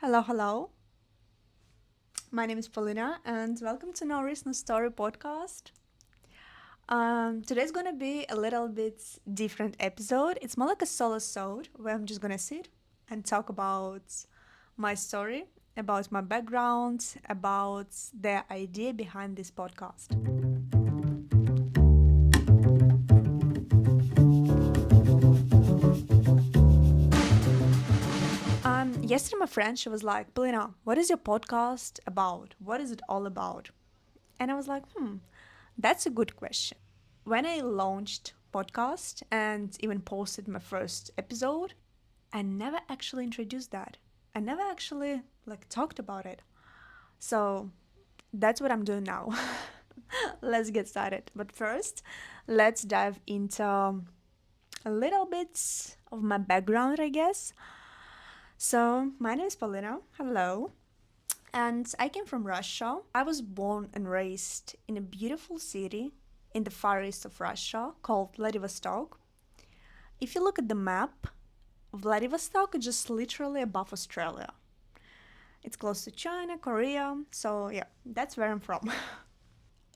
Hello, hello. My name is Paulina, and welcome to No Risk No Story podcast. Today's gonna be a little bit different episode. It's more like a solo episode where I'm just gonna sit and talk about my story, about my background, about the idea behind this podcast. Yesterday, my friend, she was like, Paulina, what is your podcast about? What is it all about? And I was like, that's a good question. When I launched podcast and even posted my first episode, I never actually introduced that. I never actually talked about it. So that's what I'm doing now. Let's get started. But first, let's dive into a little bit of my background, I guess. So, my name is Paulina. Hello. And I came from Russia. I was born and raised in a beautiful city in the far east of Russia called Vladivostok. If you look at the map, Vladivostok is just literally above Australia. It's close to China, Korea, so yeah, that's where I'm from.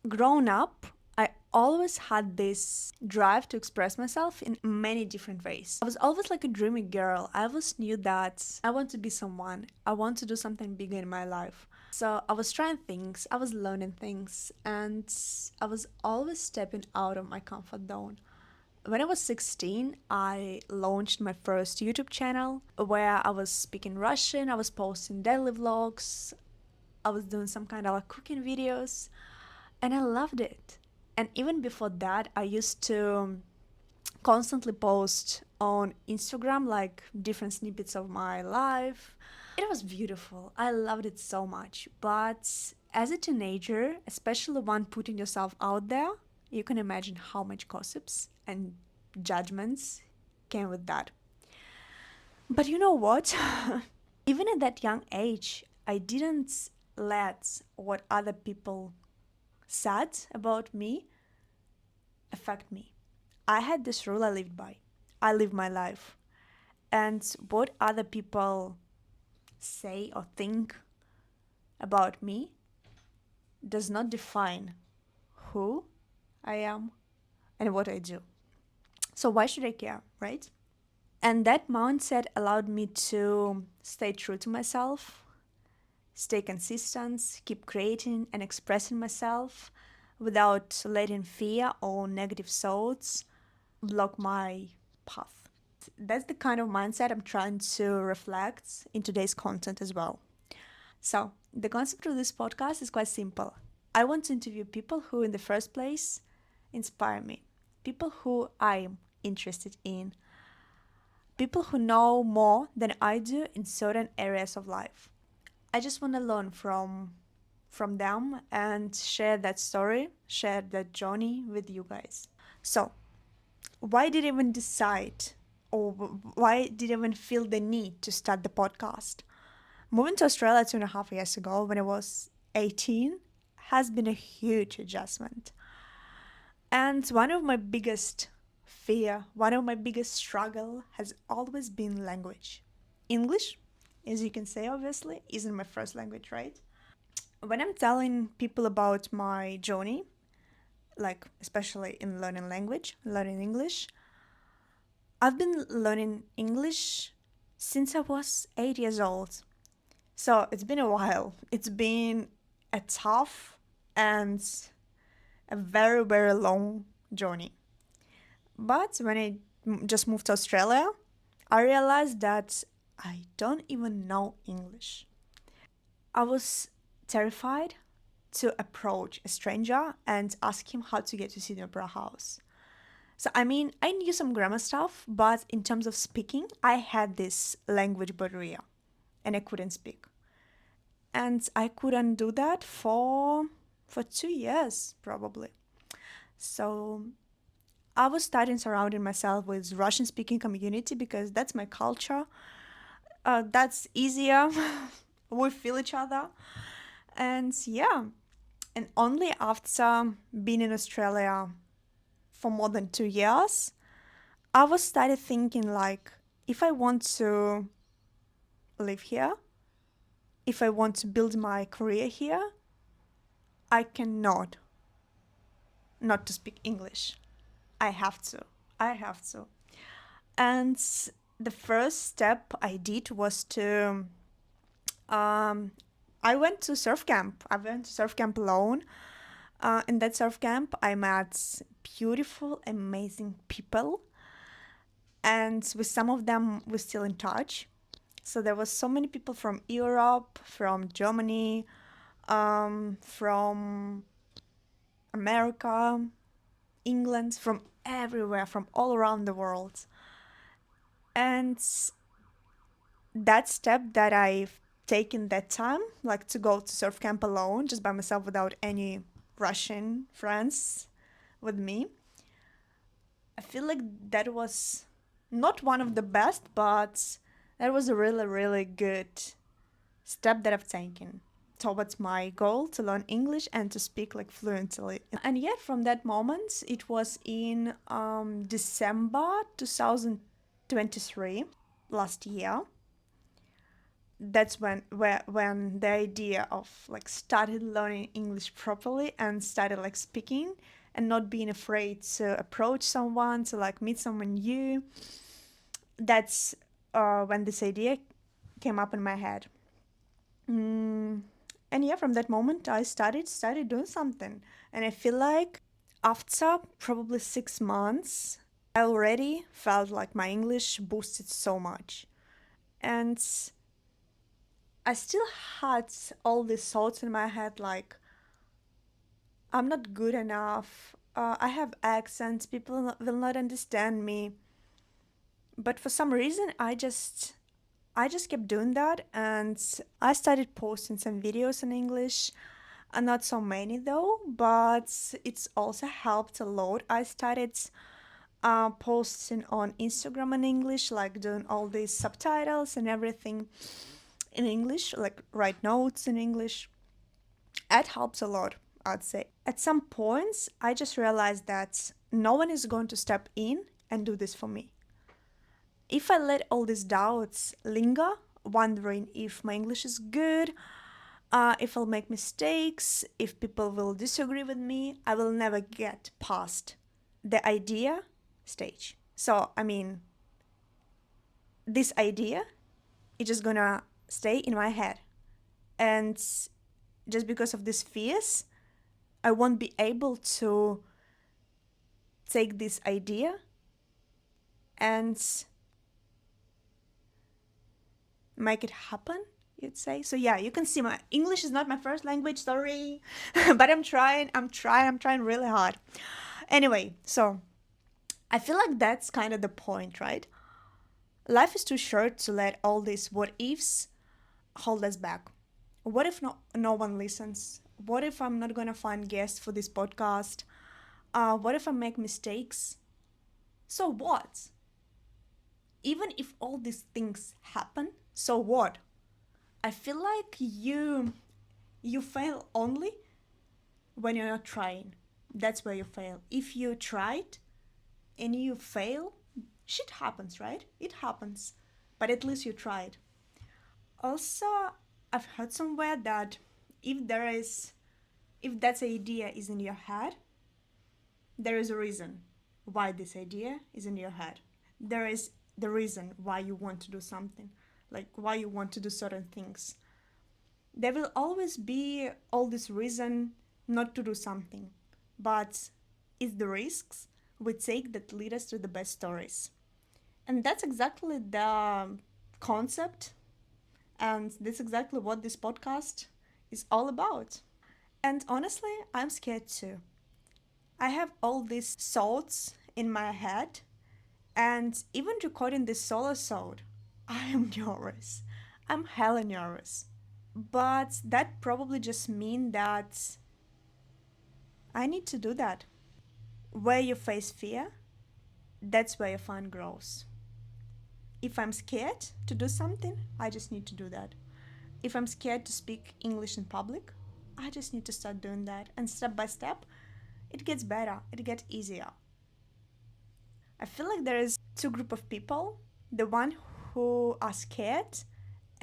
Growing up, I always had this drive to express myself in many different ways. I was always like a dreamy girl. I always knew that I want to be someone. I want to do something bigger in my life. So I was trying things, I was learning things, and I was always stepping out of my comfort zone. When I was 16, I launched my first YouTube channel where I was speaking Russian, I was posting daily vlogs, I was doing some kind of cooking videos, and I loved it. And even before that, I used to constantly post on Instagram different snippets of my life. It was beautiful. I loved it so much. But as a teenager, especially one putting yourself out there, you can imagine how much gossips and judgments came with that. But you know what? Even at that young age, I didn't let what other people said about me affect me. I had this rule I lived by. I live my life. And what other people say or think about me does not define who I am and what I do. So why should I care, right? And that mindset allowed me to stay true to myself, stay consistent, keep creating and expressing myself without letting fear or negative thoughts block my path. That's the kind of mindset I'm trying to reflect in today's content as well. So, the concept of this podcast is quite simple. I want to interview people who, in the first place, inspire me, people who I'm interested in, people who know more than I do in certain areas of life. I just want to learn from them and share that story, share that journey with you guys. So, why did I even decide or why did I even feel the need to start the podcast? Moving to Australia 2.5 years ago when I was 18 has been a huge adjustment. And one of my biggest fear, one of my biggest struggle has always been language. English, as you can say, obviously, isn't my first language, right? When I'm telling people about my journey, especially in learning language, learning English, I've been learning English since I was 8 years old. So it's been a while. It's been a tough and a very, very long journey. But when I just moved to Australia, I realized that I don't even know English. I was terrified to approach a stranger and ask him how to get to Sydney Opera House. So, I mean, I knew some grammar stuff, but in terms of speaking, I had this language barrier and I couldn't speak. And I couldn't do that for 2 years, probably. So, I was starting surrounding myself with Russian speaking community because that's my culture. That's easier. We feel each other. And yeah, and only after being in Australia for more than 2 years, I was started thinking if I want to live here, if I want to build my career here, I cannot not to speak English. I have to. I have to. And the first step I did was to I went to surf camp. I went to surf camp alone. In that surf camp, I met beautiful, amazing people, and with some of them, we're still in touch. So there was so many people from Europe, from Germany, from America, England, from everywhere, from all around the world. And that step that I've taken that time, like to go to surf camp alone, just by myself without any Russian friends with me, I feel like that was not one of the best, but that was a really, really good step that I've taken towards my goal to learn English and to speak like fluently. And yet, from that moment, it was in December 2023, last year. That's when the idea of like started learning English properly and started like speaking and not being afraid to approach someone, to like meet someone new. That's when this idea came up in my head. And yeah, from that moment I started doing something. And I feel like after probably 6 months, I already felt like my English boosted so much. And I still had all these thoughts in my head like, I'm not good enough, I have accents, people will not understand me. But for some reason, I just kept doing that, and I started posting some videos in English. Not so many though, but it's also helped a lot. I started posting on Instagram in English, like doing all these subtitles and everything in English, like write notes in English. It helps a lot, I'd say. At some points, I just realized that no one is going to step in and do this for me. If I let all these doubts linger, wondering if my English is good, if I'll make mistakes, if people will disagree with me, I will never get past the idea stage. So, I mean, this idea is just gonna stay in my head. And just because of these fears, I won't be able to take this idea and make it happen, you'd say. So yeah, you can see my English is not my first language, sorry. But I'm trying really hard. Anyway, so I feel like that's kind of the point, right? Life is too short to let all these what ifs hold us back. What if no one listens? What if I'm not gonna find guests for this podcast? What if I make mistakes? So what? Even if all these things happen, so what? I feel like you fail only when you're not trying. That's where you fail. If you tried and you fail, shit happens, right? It happens. But at least you tried. Also, I've heard somewhere that if that idea is in your head, there is a reason why this idea is in your head. There is the reason why you want to do something, like why you want to do certain things. There will always be all this reason not to do something, but it's the risks we take that lead us to the best stories. And that's exactly the concept, and that's exactly what this podcast is all about. And honestly, I'm scared too. I have all these thoughts in my head, and even recording this solo episode, I am nervous. I'm hella nervous. But that probably just means that I need to do that. Where you face fear, that's where you find growth. If I'm scared to do something, I just need to do that. If I'm scared to speak English in public, I just need to start doing that. And step by step, it gets better, it gets easier. I feel like there is two group of people. The one who are scared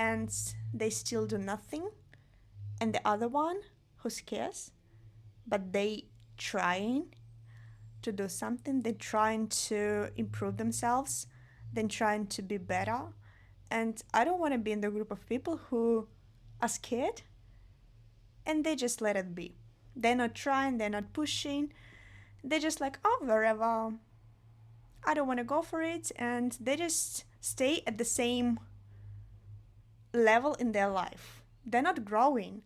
and they still do nothing, and the other one who cares, but they trying to do something, they're trying to improve themselves, they're trying to be better. And I don't want to be in the group of people who are scared and they just let it be. They're not trying, they're not pushing, they're just like, oh, wherever, I don't want to go for it, and they just stay at the same level in their life. They're not growing,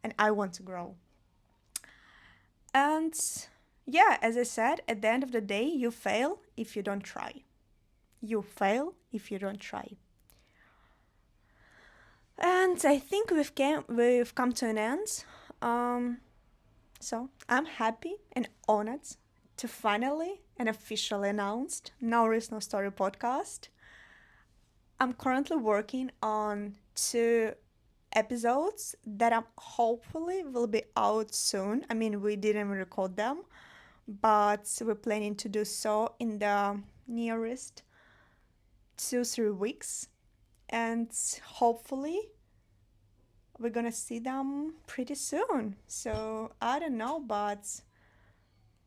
and I want to grow. And yeah, as I said, at the end of the day, you fail if you don't try. You fail if you don't try. And I think we've come to an end. So I'm happy and honored to finally and officially announced No Risk No Story podcast. I'm currently working on 2 episodes that hopefully will be out soon. I mean, we didn't record them, but we're planning to do so in the nearest 2-3 weeks, and hopefully we're gonna see them pretty soon. So I don't know, but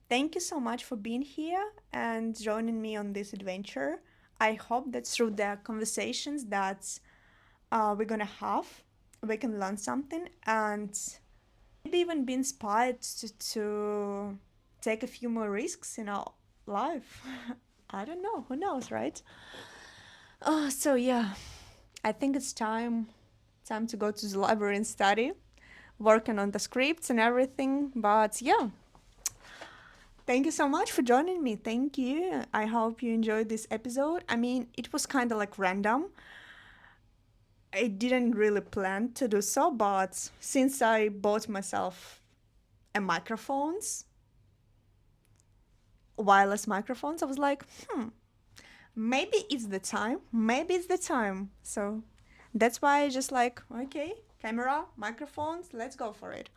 thank you so much for being here and joining me on this adventure. I hope that through the conversations that we're gonna have, we can learn something and maybe even be inspired to take a few more risks in our life. I don't know, who knows, right? So yeah, I think it's time to go to the library and study, working on the scripts and everything. But yeah, thank you so much for joining me. Thank you. I hope you enjoyed this episode. I mean, it was kind of like random. I didn't really plan to do so, but since I bought myself wireless microphones, I was like, maybe it's the time. So that's why I just like, okay, camera, microphones, let's go for it.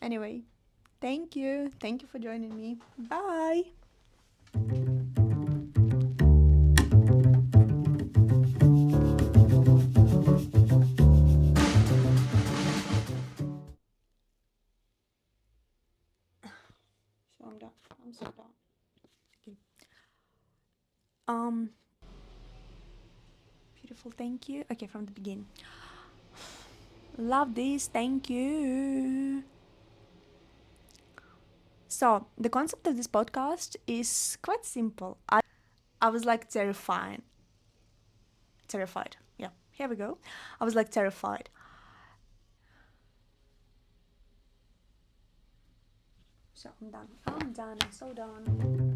Anyway, thank you for joining me. Bye. So I'm done. I'm so done. Okay. Beautiful, thank you. Okay, from the beginning. Love this, thank you. So, the concept of this podcast is quite simple. I was like terrified. Yeah, here we go. I was like terrified. So, I'm done. I'm so done.